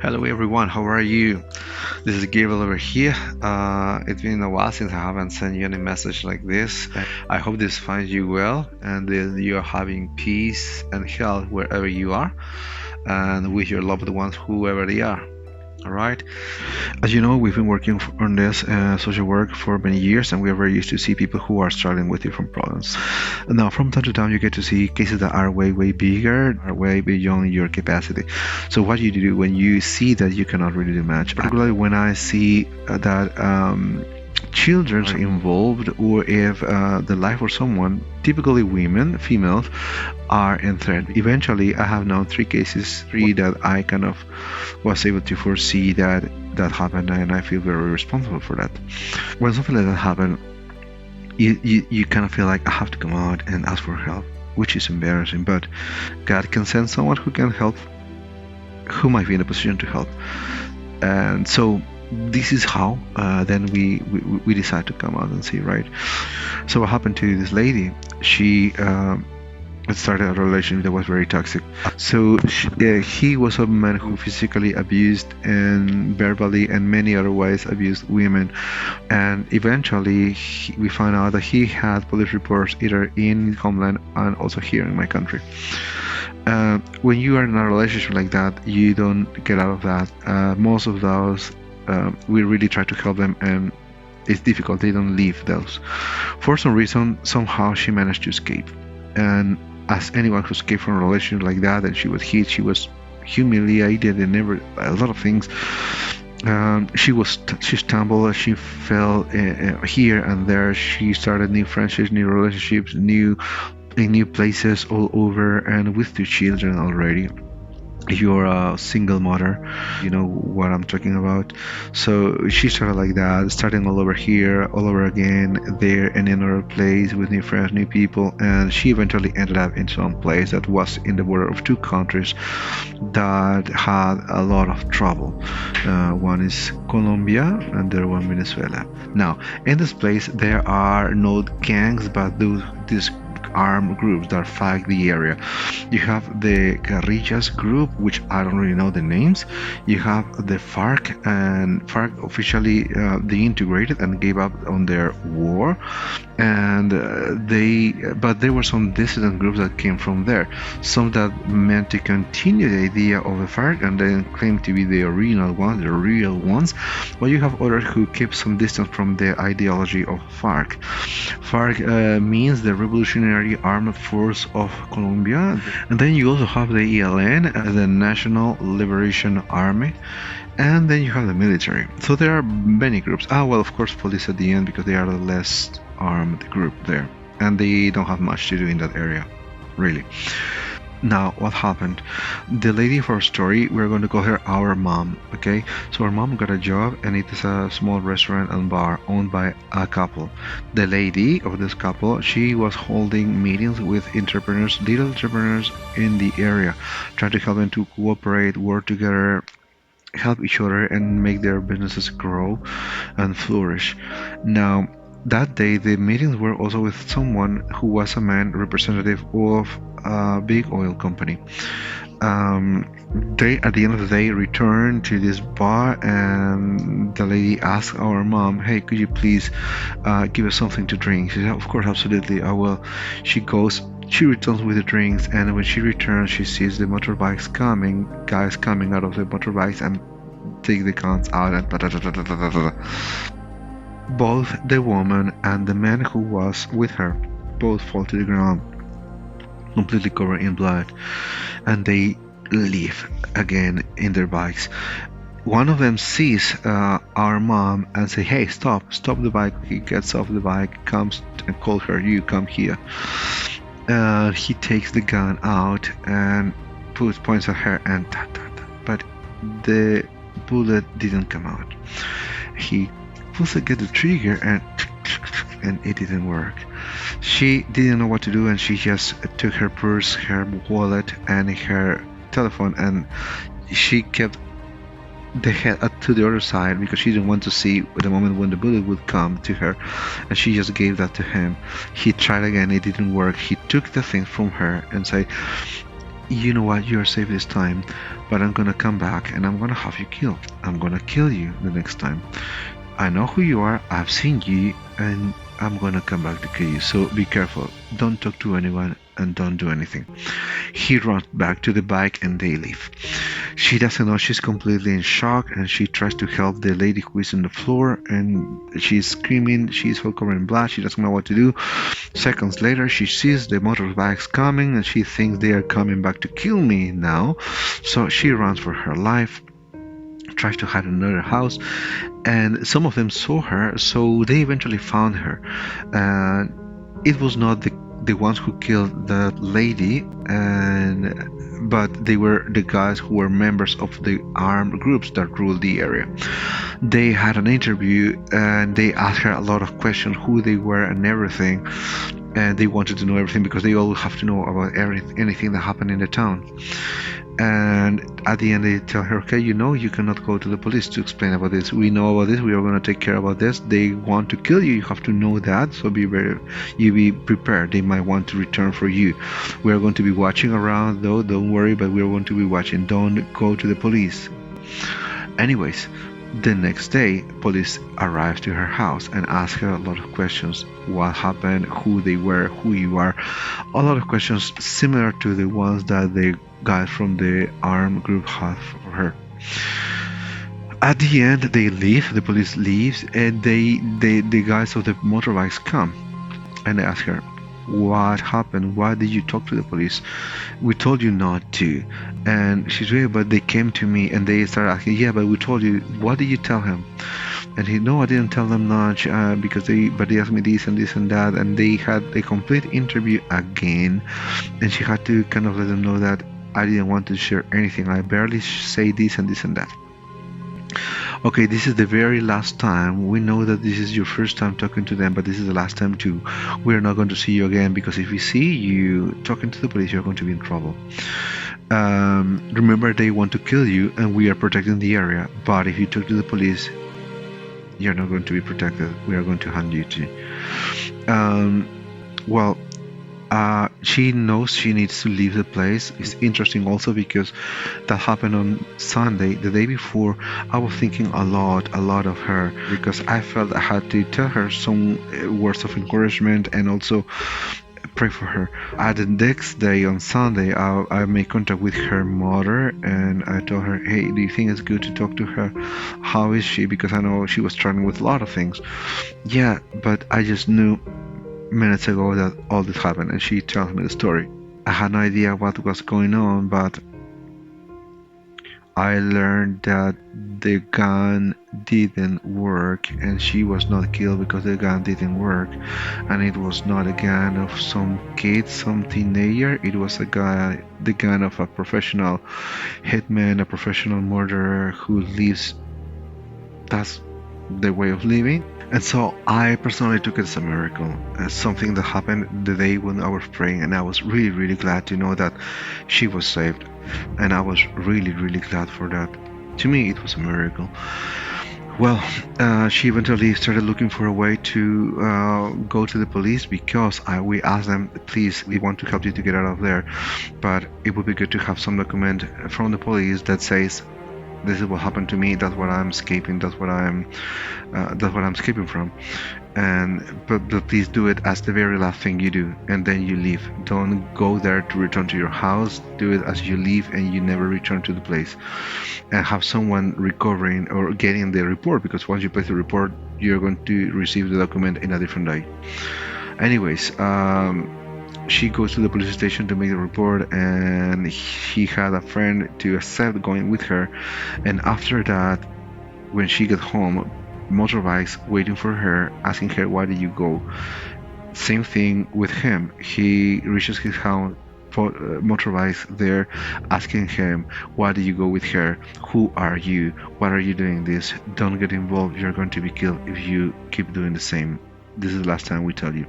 Hello everyone, how are you? This is Gabriel over here. It's been a while since I haven't sent you any message like this. I hope this finds you well and that you are having peace and health wherever you are and with your loved ones, whoever they are. All right. As you know, we've been working on this social work for many years, and we are very used to see people who are struggling with different problems. Now, from time to time, you get to see cases that are way, way bigger, are way beyond your capacity. So, what you do when you see that you cannot really do much, particularly when I see that children are involved, or if the life of someone, typically women, females, are in threat. Eventually, I have known three that I kind of was able to foresee that happened, and I feel very responsible for that. When something like that happened, you kind of feel like I have to come out and ask for help, which is embarrassing, but God can send someone who can help, who might be in a position to help. And so this is how then we decide to come out and see, right? So what happened to this lady? She started a relationship that was very toxic. So he was a man who physically abused and verbally and many other ways abused women. And eventually we found out that he had police reports either in Homeland and also here in my country. When you are in a relationship like that, you don't get out of that. Most of those, we really try to help them, and it's difficult. They don't leave those. For some reason, somehow she managed to escape. And as anyone who escaped from a relationship like that, and she was hit, she was humiliated, and a lot of things. She stumbled, she fell here and there. She started new friendships, new relationships, in new places all over, and with two children already. If you're a single mother, you know what I'm talking about. So she started like that, starting all over here, all over again, there, and in another place with new friends, new people, and she eventually ended up in some place that was in the border of two countries that had a lot of trouble. One is Colombia and the other one Venezuela. Now, in this place, there are no gangs, but these armed groups that fight the area. You have the guerrillas group, which I don't really know the names. You have the FARC, and FARC officially deintegrated and gave up on their war. And but there were some dissident groups that came from there. Some that meant to continue the idea of the FARC and then claim to be the original ones, the real ones. But you have others who keep some distance from the ideology of FARC. FARC means the Revolutionary Armed Force of Colombia. And then you also have the ELN, the National Liberation Army. And then you have the military. So there are many groups. Well, of course, police at the end, because they are the less armed group there. And they don't have much to do in that area, really. Now, what happened? The lady of our story, we're going to call her our mom, okay? So our mom got a job, and it is a small restaurant and bar owned by a couple. The lady of this couple, she was holding meetings with little entrepreneurs in the area, trying to help them to cooperate, work together, help each other, and make their businesses grow and flourish. Now, that day, the meetings were also with someone who was a man representative of a big oil company. They, at the end of the day, returned to this bar, and the lady asked our mom, "Hey, could you please give us something to drink?" She said, "Of course, absolutely, I will." She goes. She returns with the drinks, and when she returns, she sees the motorbikes coming, guys coming out of the motorbikes and take the guns out and both the woman and the man who was with her both fall to the ground, completely covered in blood, and they leave again in their bikes. One of them sees our mom and say, "Hey, stop the bike." He gets off the bike, comes and calls her, "You come here." He takes the gun out and points at her, and but the bullet didn't come out. He pulls again the trigger, and it didn't work. She didn't know what to do, and she just took her purse, her wallet, and her telephone, and she kept the head up to the other side because she didn't want to see the moment when the bullet would come to her, and she just gave that to him. He tried again, it didn't work. He took the thing from her and said, you know what, you're safe this time, but I'm gonna come back and I'm gonna have you killed. I'm gonna kill you the next time. I know who you are, I've seen you, and I'm gonna come back to kill you. So be careful. Don't talk to anyone and don't do anything. He runs back to the bike and they leave. She doesn't know, she's completely in shock, and she tries to help the lady who is on the floor, and she's screaming, she's all covered in blood, she doesn't know what to do. Seconds later, she sees the motorbikes coming and she thinks they are coming back to kill me now. So she runs for her life, tries to hide in another house, and some of them saw her, so they eventually found her. It was not the ones who killed the lady, but they were the guys who were members of the armed groups that ruled the area. They had an interview and they asked her a lot of questions, who they were and everything, and they wanted to know everything because they all have to know about anything that happened in the town. And at the end they tell her, okay, you cannot go to the police to explain about this. We know about this, we are going to take care about this. They want to kill you, you have to know that, so you be prepared. They might want to return for you. We are going to be watching around though, don't worry, but we are going to be watching. Don't go to the police. Anyways, the next day, police arrive to her house and ask her a lot of questions. What happened, who they were, who you are. A lot of questions similar to the ones that the guys from the armed group had for her. At the end, they leave, the police leaves, and the guys of the motorbikes come and they ask her, what happened? Why did you talk to the police? We told you not to. And she's really, but they came to me and they started asking, yeah, but we told you. What did you tell him? And he, no, I didn't tell them much because they asked me this and this and that, and they had a complete interview again, and she had to kind of let them know that I didn't want to share anything. I barely say this and this and that. Okay, this is the very last time. We know that this is your first time talking to them, but this is the last time too. We're not going to see you again, because if we see you talking to the police, you're going to be in trouble. Remember, they want to kill you and we are protecting the area, but if you talk to the police, you're not going to be protected. We are going to hand you to. Well, she knows she needs to leave the place. It's interesting also because that happened on Sunday, the day before. I was thinking a lot of her, because I felt I had to tell her some words of encouragement and also pray for her. At the next day on Sunday, I made contact with her mother and I told her, hey, do you think it's good to talk to her? How is she? Because I know she was struggling with a lot of things. Yeah, but I just knew minutes ago that all this happened, and she tells me the story. I had no idea what was going on, but I learned that the gun didn't work and she was not killed because the gun didn't work, and it was not a gun of some kid, some teenager. It was the gun of a professional hitman, a professional murderer who lives. That's the way of living. And so I personally took it as a miracle, as something that happened the day when I was praying, and I was really, really glad to know that she was saved, and I was really, really glad for that. To me, it was a miracle. Well, she eventually started looking for a way to go to the police, because we asked them, please, we want to help you to get out of there, but it would be good to have some document from the police that says, this is what happened to me, that's what I'm escaping, that's what I'm escaping from. But please do it as the very last thing you do, and then you leave. Don't go there to return to your house. Do it as you leave and you never return to the place. And have someone recovering or getting the report, because once you place the report, you're going to receive the document in a different day. Anyways, she goes to the police station to make the report, and he had a friend to accept going with her. And after that, when she got home, motorbikes waiting for her, asking her, why did you go? Same thing with him. He reaches his house, motorbikes there, asking him, why did you go with her? Who are you? What are you doing this? Don't get involved, you're going to be killed if you keep doing the same. This is the last time we tell you.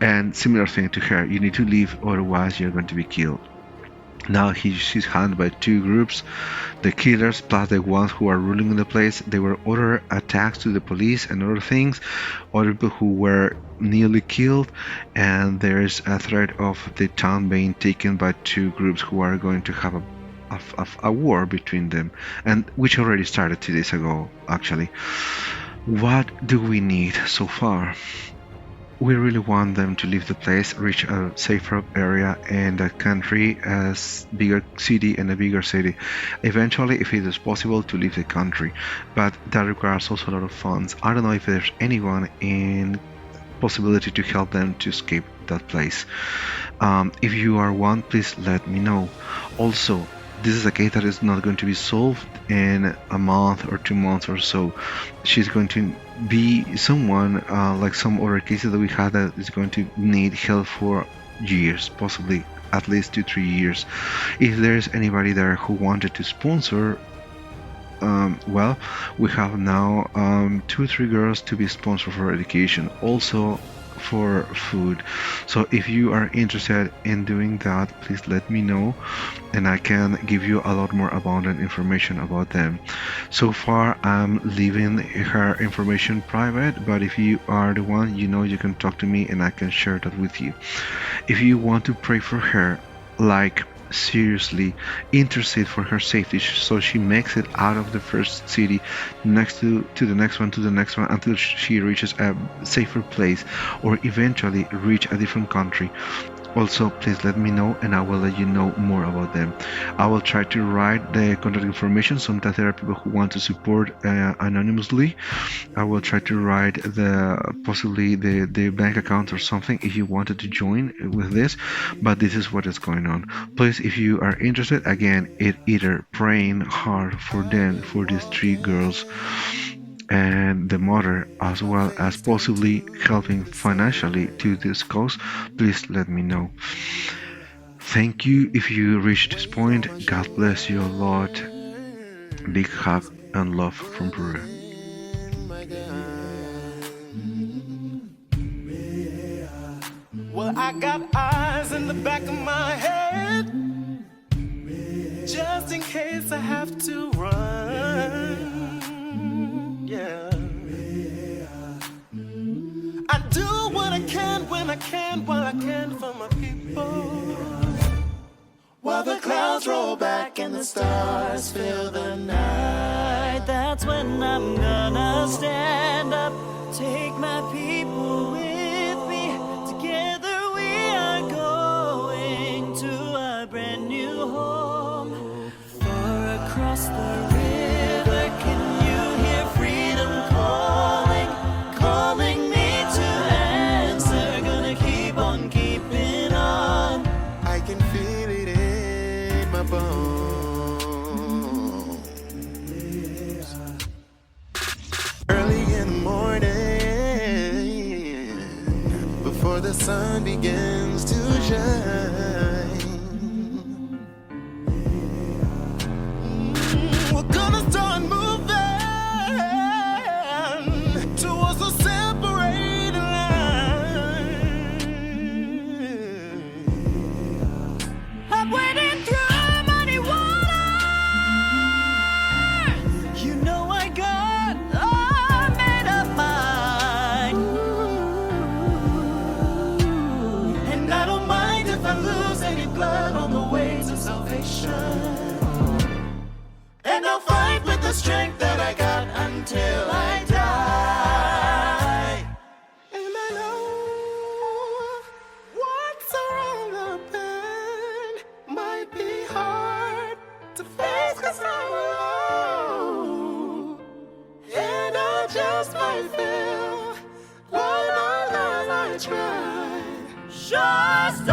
And similar thing to her, you need to leave, otherwise you're going to be killed. Now she's handled by two groups, the killers plus the ones who are ruling the place. There were other attacks to the police and other things, other people who were nearly killed, and there's a threat of the town being taken by two groups who are going to have a war between them, and which already started 2 days ago, actually. What do we need so far? We really want them to leave the place, reach a safer area in the country, as bigger city and a bigger city. Eventually, if it is possible, to leave the country, but that requires also a lot of funds. I don't know if there's anyone in possibility to help them to escape that place. If you are one, please let me know. Also, this is a case that is not going to be solved in a month or 2 months or so. She's going to be someone like some other cases that we had that is going to need help for years, possibly at least 2-3 years. If there's anybody there who wanted to sponsor, well, we have now 2 or 3 girls to be sponsored for education, also for food. So if you are interested in doing that, please let me know, and I can give you a lot more abundant information about them. So far, I'm leaving her information private, but if you are the one, you can talk to me and I can share that with you. If you want to pray for her, like seriously interested for her safety, so she makes it out of the first city, next to the next one, to the next one, until she reaches a safer place, or eventually reach a different country. Also, please let me know and I will let you know more about them. I will try to write the contact information. Sometimes there are people who want to support anonymously. I will try to write possibly the bank account or something if you wanted to join with this, but this is what is going on. Please, if you are interested, again, either praying hard for them, for these 3 girls and the mother, as well as possibly helping financially to this cause, please let me know. Thank you if you reached this point. God bless you a lot. Big hug and love from Peru. Well, I got eyes in the back of my head, just in case I have to run. Yeah. I do what I can when I can, while I can for my people. While the clouds roll back and the stars fill the night, that's when I'm gonna stand up, take my people with me. Together we are going to a brand new home, far across the river. Can you hear freedom calling, calling me to answer? Gonna keep on keeping on. I can feel it in my bones. Early in the morning, before the sun begins to shine, we're gonna start moving towards the separating line. I'm wading through muddy waters. You know I got a made up mind, and I don't mind if I lose any blood on the way to salvation. And I'll fight with the strength that I got until I die. And I know what's around the bend might be hard to face, 'cause I'm alone. And I just might fail, but I try. Just